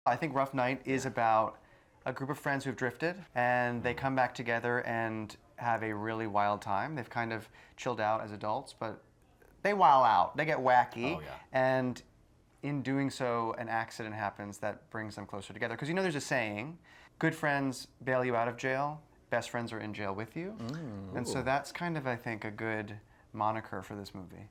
I think Rough Night is about a group of friends who've drifted, and they come back together and have a really wild time. They've kind of chilled out as adults, but they wild out. They get wacky. Oh, yeah. And in doing so, an accident happens that brings them closer together. Because there's a saying, good friends bail you out of jail, best friends are in jail with you. And so that's kind of, I think, a good moniker for this movie.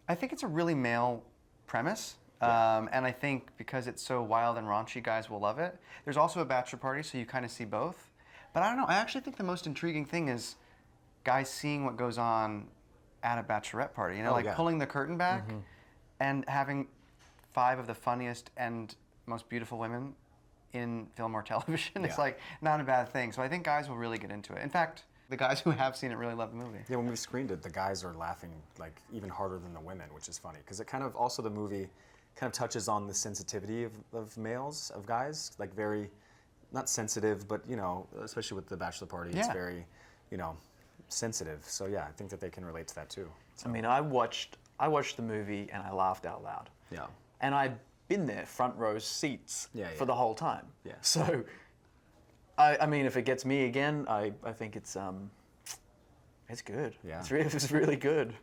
I think it's a really male premise. And I think because it's so wild and raunchy, guys will love it. There's also a bachelor party, so you kind of see both. But I don't know, I actually think the most intriguing thing is guys seeing what goes on at a bachelorette party. Pulling the curtain back and having 5 of the funniest and most beautiful women in film or television. It's like not a bad thing. So I think guys will really get into it. In fact, the guys who have seen it really love the movie. Yeah, when we screened it, the guys are laughing like even harder than the women, which is funny because it kind of also the movie kind of touches on the sensitivity of males, of guys, like very, not sensitive, but especially with the bachelor party, it's very, sensitive. So yeah, I think that they can relate to that too. So. I mean, I watched the movie and I laughed out loud. Yeah. And I'd been there, front row seats for the whole time. Yeah. So, I mean, if it gets me again, I think it's good. Yeah. It's really good.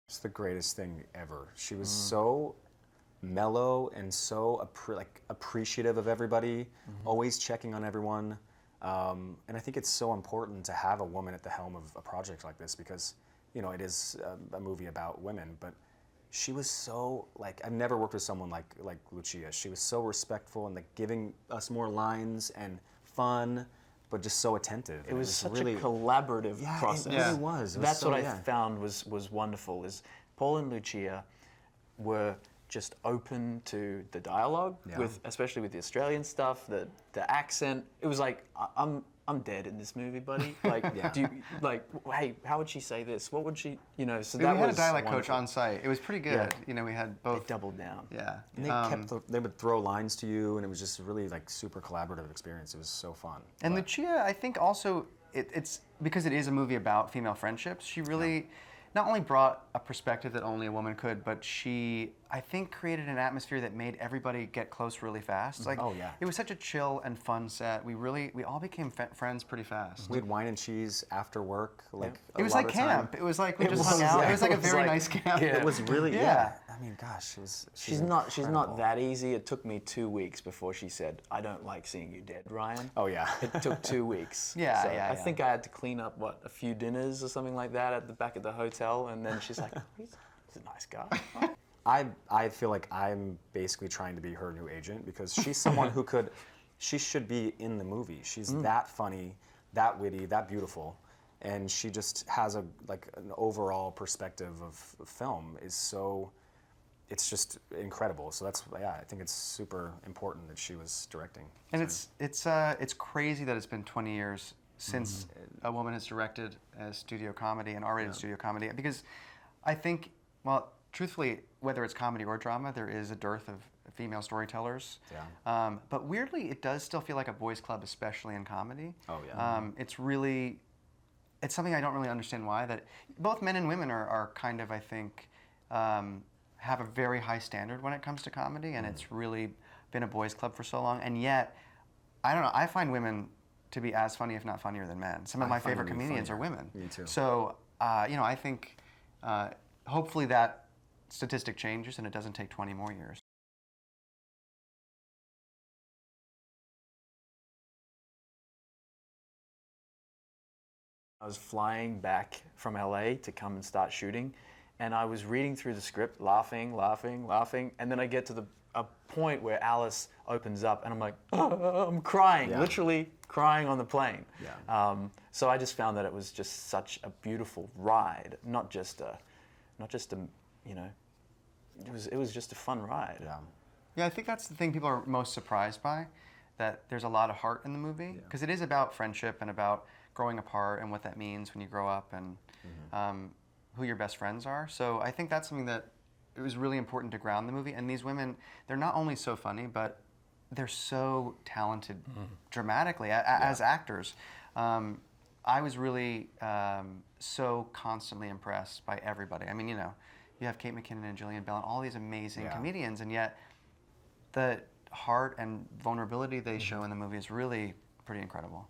It's the greatest thing ever. She was so mellow and so appreciative of everybody, always checking on everyone. And I think it's so important to have a woman at the helm of a project like this because, it is a movie about women, but she was so, I've never worked with someone like Lucia. She was so respectful and giving us more lines and fun, but just so attentive. It was such really, a collaborative process. It really was. That's what I found was wonderful, is Paul and Lucia were just open to the dialogue, especially with the Australian stuff, the accent. It was like, I'm dead in this movie, buddy. Do you, hey, how would she say this? What would she, so we that had was a dialect wonderful. coach on site. It was pretty good. We had both. They doubled down. Yeah. And they would throw lines to you, and it was just a really super collaborative experience. It was so fun. And Lucia, I think also, it's because it is a movie about female friendships, she really not only brought a perspective that only a woman could, but she, I think, created an atmosphere that made everybody get close really fast. It was such a chill and fun set. We all became friends pretty fast. We had wine and cheese after work. It was like camp. It was like we just hung out. It was like a very nice camp. It was really, I mean, gosh, she's not that easy. It took me 2 weeks before she said, "I don't like seeing you dead, Ryan." Oh yeah. It took 2 weeks. I think I had to clean up a few dinners or something like that at the back of the hotel, and then she's like, he's a nice guy. I feel like I'm basically trying to be her new agent because she's someone she should be in the movie. She's that funny, that witty, that beautiful, and she just has an overall perspective of film it's just incredible. So I think it's super important that she was directing. And it's crazy that it's been 20 years since a woman has directed a studio comedy, an R-rated studio comedy, because I think, well, truthfully, whether it's comedy or drama, there is a dearth of female storytellers. Yeah. But weirdly, it does still feel like a boys' club, especially in comedy. Oh yeah. It's something I don't really understand why, that both men and women are kind of, I think, have a very high standard when it comes to comedy, and it's really been a boys' club for so long. And yet, I don't know, I find women to be as funny, if not funnier, than men. Some of my favorite comedians are women. Me too. So, I think hopefully that statistic changes and it doesn't take 20 more years. I was flying back from LA to come and start shooting, and I was reading through the script, laughing, and then I get to a point where Alice opens up, and I'm like, I'm crying, literally crying on the plane. Yeah. So I just found that it was just such a beautiful ride, not just a, it was just a fun ride. Yeah. Yeah, I think that's the thing people are most surprised by, that there's a lot of heart in the movie, because it is about friendship and about growing apart and what that means when you grow up and who your best friends are. So I think that's something that it was really important to ground the movie. And these women, they're not only so funny, but they're so talented dramatically as actors. I was really so constantly impressed by everybody. I mean, you know, you have Kate McKinnon and Gillian Bell and all these amazing comedians, and yet the heart and vulnerability they show in the movie is really pretty incredible.